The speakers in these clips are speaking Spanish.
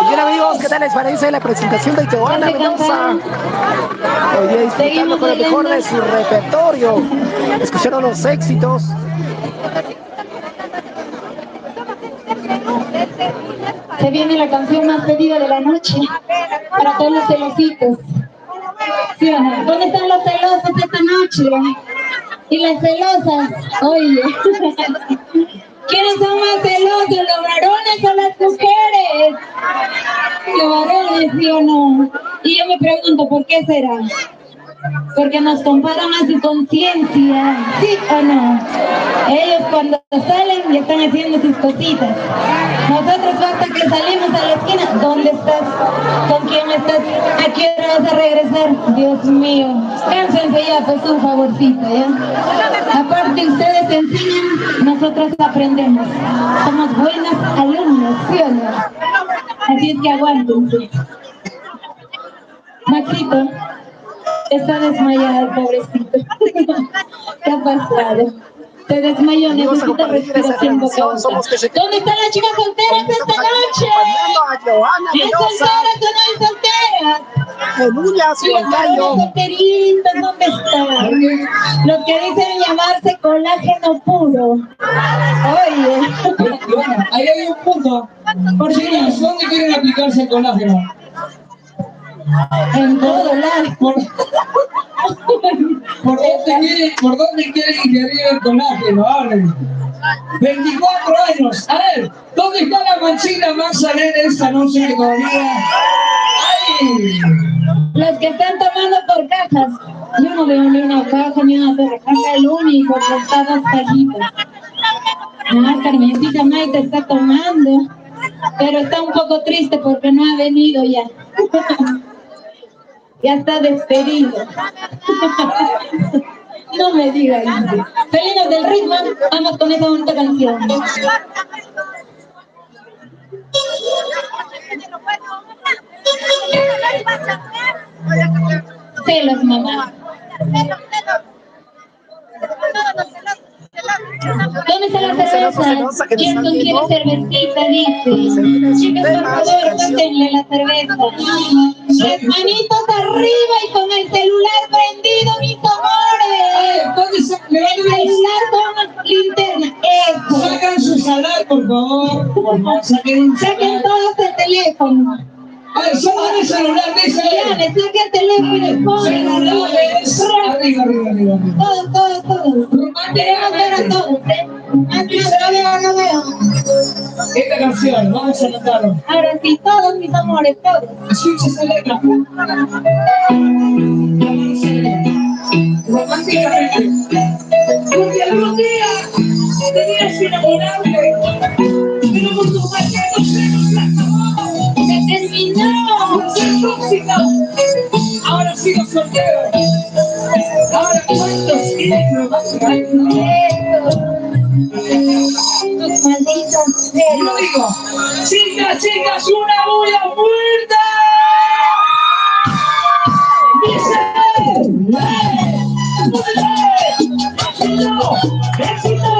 Bien amigos, ¿qué tal les parece la presentación de Johanna Mendoza? Hoy día disfrutando con lo mejor de su repertorio. Escucharon los éxitos. Se viene la canción más pedida de la noche para todos los celositos. ¿Sí o no? ¿Dónde están los celosos esta noche? Y las celosas, oye. ¿Quiénes son más celosos, los varones o las mujeres? Los varones, ¿sí o no? Y yo me pregunto, ¿por qué será? Porque nos comparan a su conciencia, ¿sí o no? Ellos cuando salen y están haciendo sus cositas. Nosotros hasta que salimos a la esquina, ¿dónde estás? ¿Con quién estás? ¿A qué hora vas a regresar? Dios mío, cánsense ya, pues un favorcito, ¿ya? Aparte ustedes enseñan, nosotros aprendemos. Somos buenas alumnos, ¿sí o no? Así es que aguántense. Maxito. Está desmayado, pobrecito. ¿Qué ha pasado? Se desmayó, necesita respiración boca a boca. ¿Dónde están las chicas solteras esta noche? ¿Hay solteras o no hay solteras? Los solteritos, ¿dónde están? Los que dicen llamarse colágeno puro. Oye. Bueno, ahí hay un punto. Por si no, ¿dónde quieren aplicarse el colágeno? En todo lado. ¿Por dónde quieren ingerir el colágeno? Hablen. 24 años. A ver, ¿dónde está la manchina más alegre esta noche que todavía? ¡Ay! Los que están tomando por cajas. Yo no veo ni una caja ni una caja, el único que está 2 cajitas. Ah, Carmencita Maite está tomando, pero está un poco triste porque no ha venido ya. Ya está despedido. No me digas. Felinos del ritmo, vamos con esa bonita canción. Celos, mamá. ¿Dónde está la cerveza? ¿Quién quiere cervecita? Dice. Chicas, por favor, cántenle la cerveza. Las manitos arriba y con el celular prendido, mis amores. El celular con linterna. Eso. Sacan su celular, por favor. Saquen todos el teléfono. A ver, solo el celular, dice. Saca el teléfono y celulares. Arriba. Todo. No veo. Esta canción, vamos a anotarlo. Ahora sí, todos mis amores, todos. Escucha esa letra. Románticamente. Porque algún día tenías que enamorarte, pero por tu parte no se nos acabó. Se terminó. ¡Qué tóxica! Ahora sigo soltero. Ahora cuántos quieren románticamente. Estos malditos celos. Lo digo, chicas, una bulla fuerte. Éxito,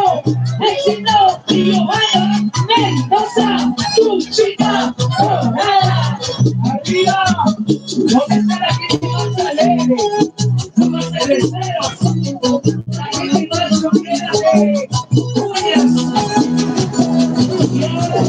y Johanna Mendoza, tu chica dorada. Arriba, ¿dónde está la gente más alegre? Somos cerveceros, la gente más rockera de uñas. Y ahora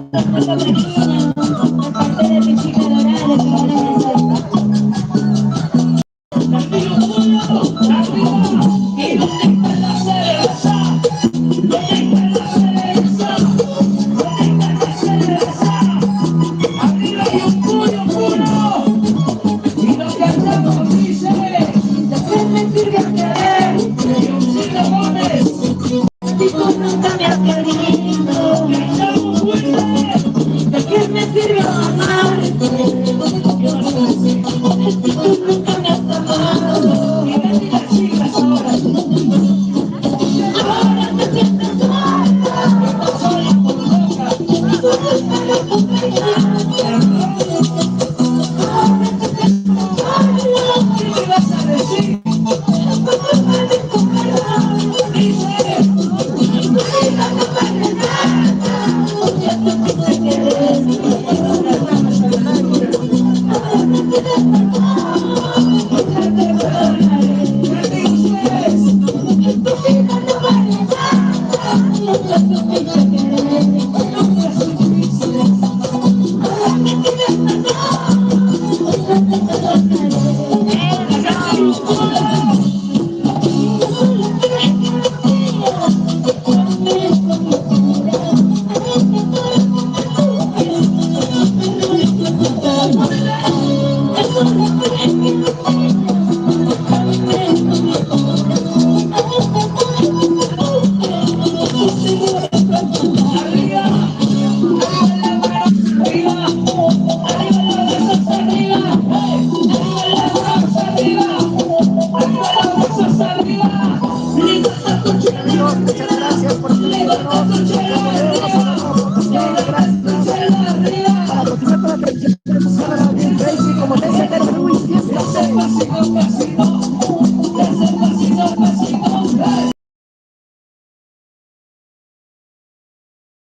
De parte de mi chica dorada, que ahora nunca me has querido. ¿De qué me sirvió amar? Tú nunca me has amado. Y ven y las chicas ahora. Ahora te sientes sola. Estás sola por loca. ¿Qué me vas a decir? Amigos, muchas gracias por seguirnos. Este video nos vemos gracias. Para continuar con la transmisión tenemos a Bien Crazy como TCT Luis 106.